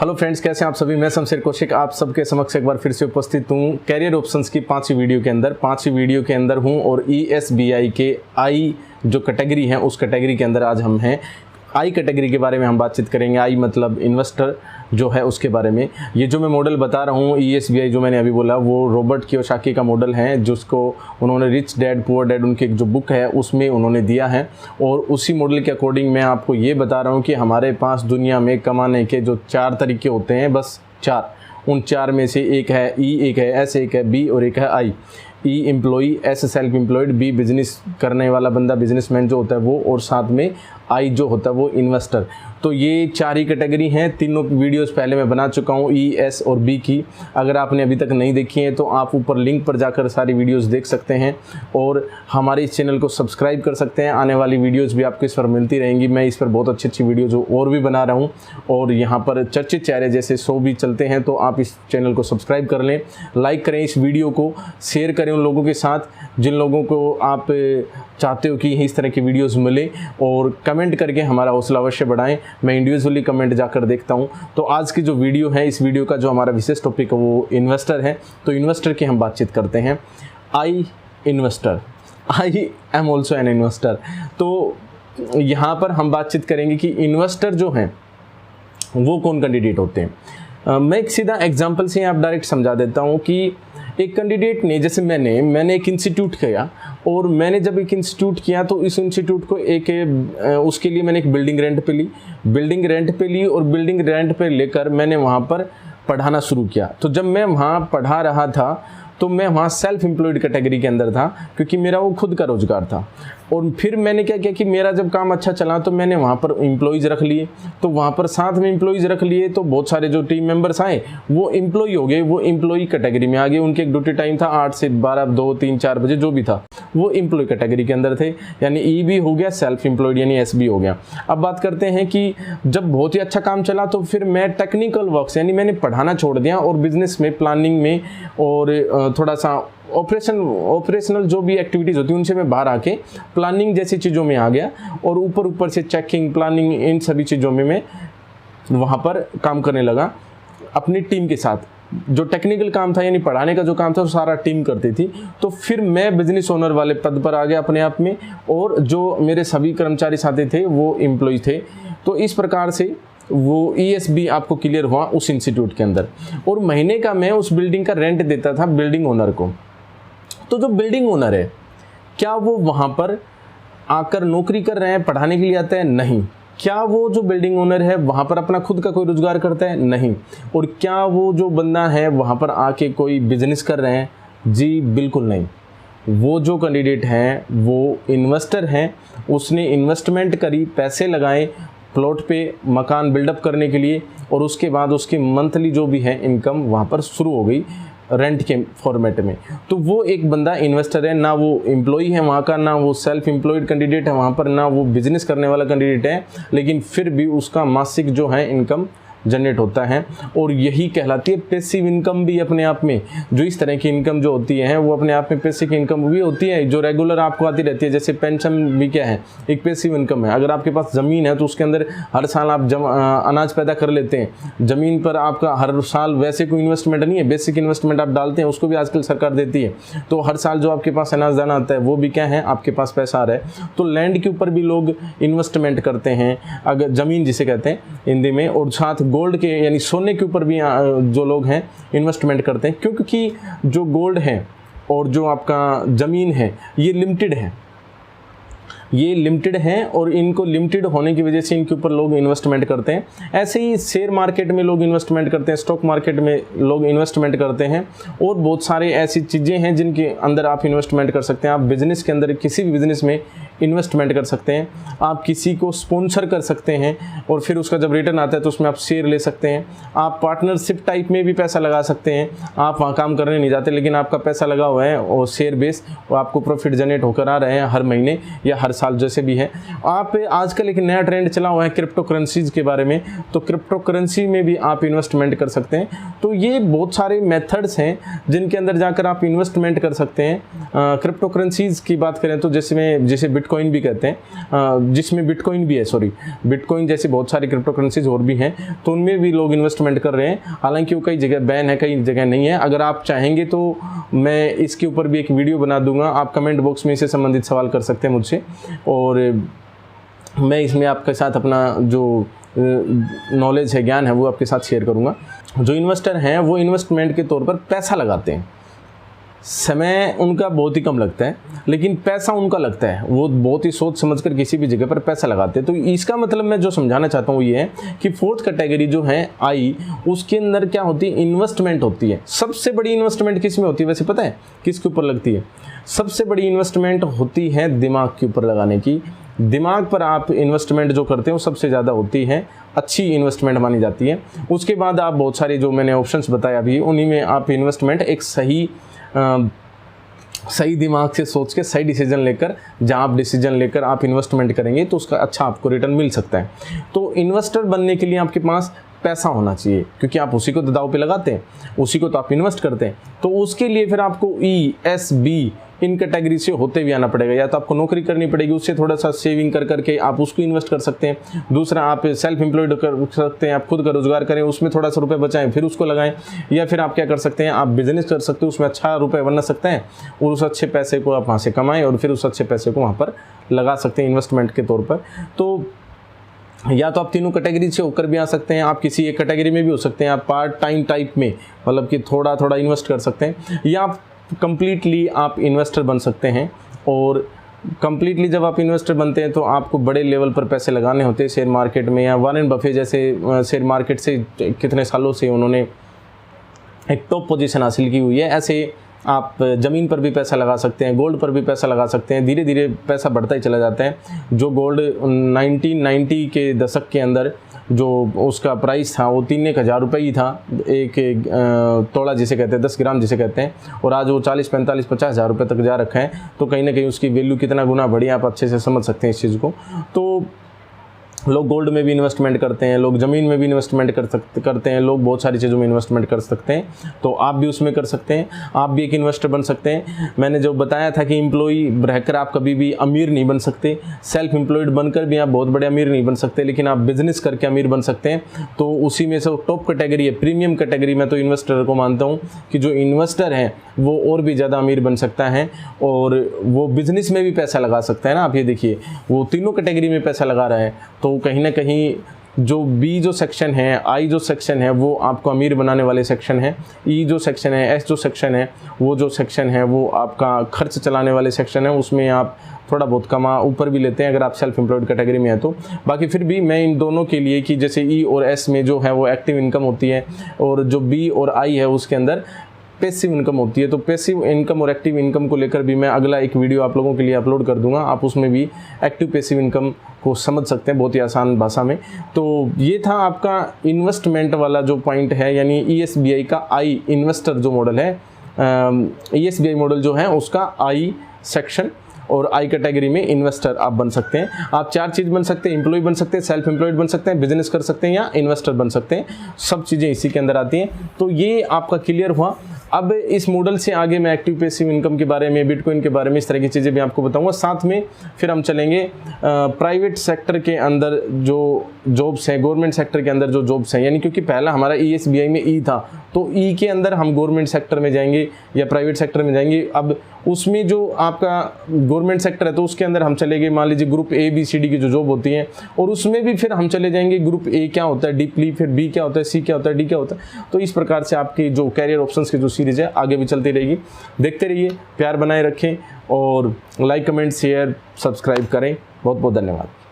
Hello friends, कैसे हैं आप सभी। मैं शमशेर कौशिक आप सबके समक्ष एक बार फिर से उपस्थित हूं कैरियर ऑप्शंस की पांचवी वीडियो के अंदर हूं। और ESBI के आई जो कैटेगरी है उस कैटेगरी के अंदर आज हम हैं। आई कैटेगरी के बारे में हम बातचीत करेंगे। आई मतलब इन्वेस्टर जो है उसके बारे में। ये जो मैं मॉडल बता रहा हूँ ESBI जो मैंने अभी बोला वो रॉबर्ट कियोसाकी का मॉडल है, जिसको उन्होंने रिच डैड पुअर डैड उनकी एक जो बुक है उसमें उन्होंने दिया है। और उसी मॉडल के अकॉर्डिंग मैं आपको ये बता रहा हूँ कि हमारे पास दुनिया में कमाने के जो 4 तरीके होते हैं, बस 4, उन 4 में से एक है E, एक है S, एक है B और एक है I। E employee, S self employed, B business करने वाला बंदा, बिजनेसमैन जो होता है वो, और साथ में I जो होता है वो इन्वेस्टर। तो ये 4 ही कैटेगरी हैं। तीनों वीडियोस पहले मैं बना चुका हूँ E, S और B की। अगर आपने अभी तक नहीं देखी है तो आप ऊपर लिंक पर जाकर सारी वीडियोस देख सकते हैं और हमारे इस चैनल को सब्सक्राइब कर सकते हैं। आने वाली वीडियोस भी आपको इस पर मिलती रहेंगी। मैं इस पर बहुत अच्छी वीडियोज़ और भी बना रहा हूँ और यहाँ पर चर्चित चेहरे जैसे शो भी चलते हैं, तो आप इस चैनल को सब्सक्राइब कर लें, लाइक करें, इस वीडियो को शेयर करें उन लोगों के साथ जिन लोगों को आप चाहते हो कि इस तरह की वीडियोस मिले, और कमेंट करके हमारा हौसला अवश्य बढ़ाएं। मैं इंडिविजुअली कमेंट जाकर देखता हूं। तो आज की जो वीडियो है, इस वीडियो का जो हमारा विशेष टॉपिक है वो इन्वेस्टर है। तो इन्वेस्टर की हम बातचीत करते हैं। I investor, I am also an investor. तो यहाँ पर हम बातचीत करेंगे कि इन्वेस्टर जो हैं वो कौन कैंडिडेट होते हैं। मैं एक सीधा एग्जाम्पल से आप डायरेक्ट समझा देता हूँ कि एक कैंडिडेट ने, जैसे मैंने एक इंस्टीट्यूट किया, और मैंने जब एक इंस्टीट्यूट किया तो इस इंस्टीट्यूट को उसके लिए मैंने एक बिल्डिंग रेंट पे ली और बिल्डिंग रेंट पे लेकर मैंने वहाँ पर पढ़ाना शुरू किया। तो जब मैं वहाँ पढ़ा रहा था तो मैं वहाँ सेल्फ एम्प्लॉयड कैटेगरी के अंदर था, क्योंकि मेरा वो खुद का रोजगार था। और फिर मैंने क्या किया कि मेरा जब काम अच्छा चला तो मैंने वहाँ पर एम्प्लॉयज़ रख लिए। तो वहाँ पर साथ में एम्प्लॉयज़ रख लिए तो बहुत सारे जो टीम मेंबर्स आए वो एम्प्लॉय हो गए, वो एम्प्लॉय कैटेगरी में आ गए। उनके एक ड्यूटी टाइम था 8 से 12, 2, 3, 4 बजे जो भी था, वो एम्प्लॉय कैटेगरी के अंदर थे। यानी E भी हो गया, सेल्फ एम्प्लॉयड यानी S भी हो गया। अब बात करते हैं कि जब बहुत ही अच्छा काम चला तो फिर मैं टेक्निकल वर्क्स यानी मैंने पढ़ाना छोड़ दिया और बिजनेस में, प्लानिंग में और थोड़ा सा ऑपरेशनल जो भी एक्टिविटीज़ होती है उनसे मैं बाहर आके प्लानिंग जैसी चीज़ों में आ गया। और ऊपर से चेकिंग, प्लानिंग, इन सभी चीज़ों में मैं वहाँ पर काम करने लगा अपनी टीम के साथ। जो टेक्निकल काम था यानी पढ़ाने का जो काम था वो सारा टीम करती थी। तो फिर मैं बिजनेस ओनर वाले पद पर आ गया अपने आप में, और जो मेरे सभी कर्मचारी साथी थे वो एम्प्लॉय थे। तो इस प्रकार से वो ESB आपको क्लियर हुआ उस इंस्टीट्यूट के अंदर। और महीने का मैं उस बिल्डिंग का रेंट देता था बिल्डिंग ओनर को। तो जो बिल्डिंग ओनर है, क्या वो वहाँ पर आकर नौकरी कर रहे हैं, पढ़ाने के लिए आता है? नहीं। क्या वो जो बिल्डिंग ओनर है वहाँ पर अपना खुद का कोई रोजगार करता है? नहीं। और क्या वो जो बंदा है वहाँ पर आके कोई बिजनेस कर रहे हैं? जी बिल्कुल नहीं। वो जो कैंडिडेट हैं वो इन्वेस्टर हैं। उसने इन्वेस्टमेंट करी, पैसे लगाए प्लॉट पे मकान बिल्डअप करने के लिए, और उसके बाद उसकी मंथली जो भी है इनकम वहाँ पर शुरू हो गई रेंट के फॉर्मेट में। तो वो एक बंदा इन्वेस्टर है, ना वो एम्प्लॉई है वहाँ का, ना वो सेल्फ एम्प्लॉयड कैंडिडेट है वहाँ पर, ना वो बिजनेस करने वाला कैंडिडेट है, लेकिन फिर भी उसका मासिक जो है इनकम जनरेट होता है। और यही कहलाती है पैसिव इनकम भी अपने आप में। जो इस तरह की इनकम जो होती है वो अपने आप में पैसिव इनकम भी होती है, जो रेगुलर आपको आती रहती है। जैसे पेंशन भी क्या है, एक पैसिव इनकम है। अगर आपके पास ज़मीन है तो उसके अंदर हर साल आप अनाज पैदा कर लेते हैं। ज़मीन पर आपका हर साल वैसे कोई इन्वेस्टमेंट नहीं है, बेसिक इन्वेस्टमेंट आप डालते हैं, उसको भी आजकल सरकार देती है। तो हर साल जो आपके पास अनाज दाना आता है वो भी क्या है, आपके पास पैसा आ रहा है। तो लैंड के ऊपर भी लोग इन्वेस्टमेंट करते हैं, अगर ज़मीन जिसे कहते हैं हिंदी में, और साथ गोल्ड के यानी सोने के ऊपर भी जो लोग हैं इन्वेस्टमेंट करते हैं। क्योंकि जो गोल्ड है और जो आपका ज़मीन है ये लिमिटेड हैं और इनको लिमिटेड होने की वजह से इनके ऊपर लोग इन्वेस्टमेंट करते हैं। ऐसे ही शेयर मार्केट में लोग इन्वेस्टमेंट करते हैं, स्टॉक मार्केट में लोग इन्वेस्टमेंट करते हैं, और बहुत सारे ऐसी चीज़ें हैं जिनके अंदर आप इन्वेस्टमेंट कर सकते हैं। आप बिजनेस के अंदर किसी भी बिजनेस में इन्वेस्टमेंट कर सकते हैं। आप किसी को स्पॉन्सर कर सकते हैं और फिर उसका जब रिटर्न आता है तो उसमें आप शेयर ले सकते हैं। आप पार्टनरशिप टाइप में भी पैसा लगा सकते हैं। आप वहाँ काम करने नहीं जाते लेकिन आपका पैसा लगा हुआ है और शेयर बेस, और आपको प्रॉफिट जनरेट होकर आ रहे हैं हर महीने या हर साल जैसे भी है। आप आजकल एक नया ट्रेंड चला हुआ है क्रिप्टो करेंसीज के बारे में, तो क्रिप्टो करेंसी में भी आप इन्वेस्टमेंट कर सकते हैं। तो ये बहुत सारे मेथड्स हैं जिनके अंदर जाकर आप इन्वेस्टमेंट कर सकते हैं। क्रिप्टो करेंसीज की बात करें तो जैसे बिटकॉइन भी कहते हैं, जिसमें बिटकॉइन भी है, बिटकॉइन जैसी बहुत सारी क्रिप्टो करेंसीज और भी हैं, तो उनमें भी लोग इन्वेस्टमेंट कर रहे हैं। हालांकि वो कई जगह बैन है, कई जगह नहीं है। अगर आप चाहेंगे तो मैं इसके ऊपर भी एक वीडियो बना दूंगा, आप कमेंट बॉक्स में इससे संबंधित सवाल कर सकते हैं मुझसे, और मैं इसमें आपके साथ अपना जो नॉलेज है, ज्ञान है, वो आपके साथ शेयर करूंगा। जो इन्वेस्टर हैं वो इन्वेस्टमेंट के तौर पर पैसा लगाते हैं, समय उनका बहुत ही कम लगता है, लेकिन पैसा उनका लगता है। वो बहुत ही सोच समझकर किसी भी जगह पर पैसा लगाते हैं। तो इसका मतलब मैं जो समझाना चाहता हूँ ये है कि फोर्थ कैटेगरी जो है आई, उसके अंदर क्या होती है, इन्वेस्टमेंट होती है। सबसे बड़ी इन्वेस्टमेंट किस में होती है वैसे पता है, किसके ऊपर लगती है? सबसे बड़ी इन्वेस्टमेंट होती है दिमाग के ऊपर लगाने की। दिमाग पर आप इन्वेस्टमेंट जो करते हैं वो सबसे ज़्यादा होती है, अच्छी इन्वेस्टमेंट मानी जाती है। उसके बाद आप बहुत सारे जो मैंने ऑप्शंस बताया अभी, उन्हीं में आप इन्वेस्टमेंट एक सही दिमाग से सोच के सही डिसीजन लेकर, जहाँ आप डिसीजन लेकर आप इन्वेस्टमेंट करेंगे तो उसका अच्छा आपको रिटर्न मिल सकता है। तो इन्वेस्टर बनने के लिए आपके पास पैसा होना चाहिए, क्योंकि आप उसी को दांव पे लगाते हैं, उसी को तो आप इन्वेस्ट करते हैं। तो उसके लिए फिर आपको ESB इन कैटेगरी से होते हुए आना पड़ेगा। या तो आपको नौकरी करनी पड़ेगी, उससे थोड़ा सा सेविंग कर करके आप उसको इन्वेस्ट कर सकते हैं। दूसरा, आप सेल्फ एम्प्लॉयड कर सकते हैं, आप खुद का रोजगार करें, उसमें थोड़ा सा रुपए बचाएं फिर उसको लगाएं। या फिर आप क्या कर सकते हैं, आप बिजनेस कर सकते हो, उसमें अच्छा रुपए बना सकते हैं और उस अच्छे पैसे को आप वहाँ से कमाएं और फिर उस अच्छे पैसे को वहाँ पर लगा सकते हैं इन्वेस्टमेंट के तौर पर। तो या तो आप तीनों कैटेगरी से होकर भी आ सकते हैं, आप किसी एक कैटेगरी में भी हो सकते हैं, आप पार्ट टाइम टाइप में, मतलब कि थोड़ा थोड़ा इन्वेस्ट कर सकते हैं, या आप कंप्लीटली आप इन्वेस्टर बन सकते हैं। और कंप्लीटली जब आप इन्वेस्टर बनते हैं तो आपको बड़े लेवल पर पैसे लगाने होते हैं शेयर मार्केट में। या वॉरेन बफे जैसे शेयर मार्केट से कितने सालों से उन्होंने एक टॉप पोजीशन हासिल की हुई है, ऐसे आप ज़मीन पर भी पैसा लगा सकते हैं, गोल्ड पर भी पैसा लगा सकते हैं। धीरे धीरे पैसा बढ़ता ही चला जाता है। जो गोल्ड 1990 के दशक के अंदर जो उसका प्राइस था वो 3,000 रुपये ही था, एक तोड़ा जिसे कहते हैं, 10 ग्राम जिसे कहते हैं, और आज वो 40, 45, 50,000 रुपये तक जा रखा है। तो कहीं ना कहीं उसकी वैल्यू कितना गुना बढ़ी, आप अच्छे से समझ सकते हैं इस चीज़ को। तो लोग गोल्ड में भी इन्वेस्टमेंट करते हैं, लोग ज़मीन में भी इन्वेस्टमेंट करते हैं, लोग बहुत सारी चीज़ों में इन्वेस्टमेंट कर सकते हैं। तो आप भी उसमें कर सकते हैं, आप भी एक इन्वेस्टर बन सकते हैं। मैंने जो बताया था कि एम्प्लॉई रहकर आप कभी भी अमीर नहीं बन सकते, सेल्फ एम्प्लॉयड बनकर भी आप बहुत बड़े अमीर नहीं बन सकते, लेकिन आप बिजनेस करके अमीर बन सकते हैं। तो उसी में से टॉप कैटेगरी है, प्रीमियम कैटेगरी में तो इन्वेस्टर को मानता हूँ कि जो इन्वेस्टर है वो और भी ज़्यादा अमीर बन सकता है और वो बिजनेस में भी पैसा लगा सकता है ना। आप ये देखिए, वो तीनों कैटेगरी में पैसा लगा रहा है। तो कहीं ना कहीं जो B जो सेक्शन है, I जो सेक्शन है, वो आपको अमीर बनाने वाले सेक्शन है। E जो सेक्शन है, S जो सेक्शन है, वो जो सेक्शन है वो आपका खर्च चलाने वाले सेक्शन है। उसमें आप थोड़ा बहुत कमा ऊपर भी लेते हैं अगर आप सेल्फ एम्प्लॉयड कैटेगरी में है तो। बाकी फिर भी मैं इन दोनों के लिए कि जैसे E और S में जो है वो एक्टिव इनकम होती है, और जो B और I है उसके अंदर पैसिव इनकम होती है। तो पैसिव इनकम और एक्टिव इनकम को लेकर भी मैं अगला एक वीडियो आप लोगों के लिए अपलोड कर दूंगा, आप उसमें भी एक्टिव पैसिव इनकम को समझ सकते हैं बहुत ही आसान भाषा में। तो ये था आपका इन्वेस्टमेंट वाला जो पॉइंट है, यानी ESBI का आई इन्वेस्टर जो मॉडल है, ESBI मॉडल जो है उसका आई सेक्शन और आई कैटेगरी में इन्वेस्टर आप बन सकते हैं। आप 4 चीज़ बन सकते हैं, एम्प्लॉय बन सकते हैं, सेल्फ एम्प्लॉयड बन सकते हैं, बिजनेस कर सकते हैं या इन्वेस्टर बन सकते हैं। सब चीज़ें इसी के अंदर आती हैं। तो ये आपका क्लियर हुआ। अब इस मॉडल से आगे मैं एक्टिव पैसिव इनकम के बारे में, बिटकॉइन के बारे में, इस तरह की चीज़ें भी आपको बताऊंगा। साथ में फिर हम चलेंगे प्राइवेट सेक्टर के अंदर जो जॉब्स हैं, गवर्नमेंट सेक्टर के अंदर जो जॉब्स हैं, यानी क्योंकि पहला हमारा ESBI में E था, तो E के अंदर हम गवर्नमेंट सेक्टर में जाएंगे या प्राइवेट सेक्टर में जाएंगे। अब उसमें जो आपका गवर्नमेंट सेक्टर है तो उसके अंदर हम चले गए, मान लीजिए group A B C D की जो जॉब होती हैं, और उसमें भी फिर हम चले जाएंगे ग्रुप A क्या होता है डीपली, फिर B क्या होता है, C क्या होता है, D क्या होता है। तो इस प्रकार से आपकी जो कैरियर ऑप्शंस की जो सीरीज है आगे भी चलती रहेगी। देखते रहिए, प्यार बनाए रखें और लाइक कमेंट शेयर सब्सक्राइब करें। बहुत बहुत धन्यवाद।